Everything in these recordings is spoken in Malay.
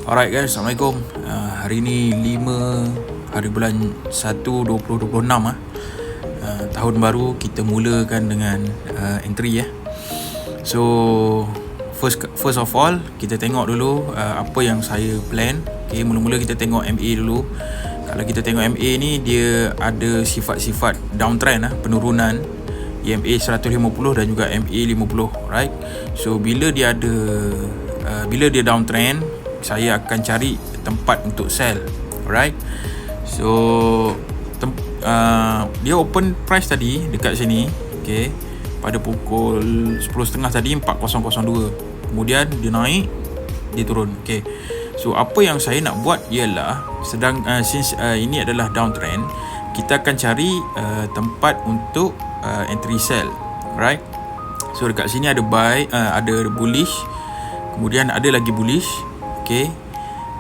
Alright guys, Assalamualaikum. Hari ni 5 hari bulan 1 2026 tahun baru kita mulakan dengan entry . So first of all kita tengok dulu apa yang saya plan. Okay, mula-mula kita tengok MA dulu. Kalau kita tengok MA ni dia ada sifat-sifat downtrend penurunan EMA 150 dan juga MA 50, right? So bila dia downtrend, saya akan cari tempat untuk sell, alright? So dia open price tadi dekat sini, okay, pada pukul 10.30 tadi 4002. Kemudian dia naik, dia turun, okay. So apa yang saya nak buat ialah since ini adalah downtrend, kita akan cari tempat untuk entry sell, right? So dekat sini ada buy, ada bullish, kemudian ada lagi bullish, okay.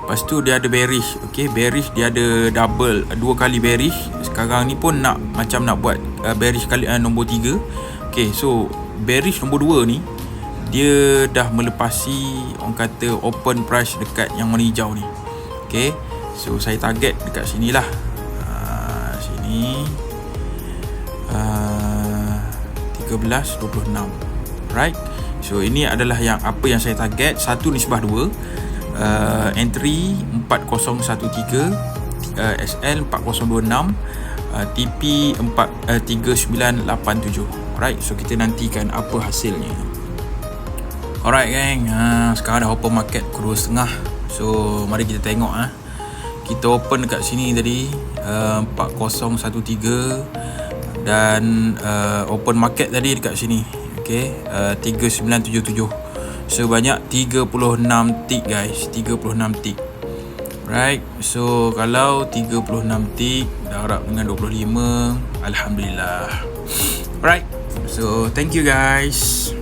Lepas tu dia ada bearish, okay. Bearish dia ada double, 2 kali bearish. Sekarang ni pun nak buat bearish kali nombor 3, okay. So bearish nombor 2 ni dia dah melepasi orang kata open price dekat yang warna hijau ni, okay. So saya target dekat sini lah, sini 13.26, right? So ini adalah apa yang saya target. 1:2, entry 4013, SL 4026, TP 3987. Alright, so kita nantikan apa hasilnya. Alright gang, sekarang dah open market pukul 2.30. So mari kita tengok. Kita open dekat sini tadi 4013 dan open market tadi dekat sini, okay, 3977. Sebanyak 36 tick guys, 36 tick, right? So kalau 36 tick darab dengan 25, alhamdulillah. Right, so thank you guys.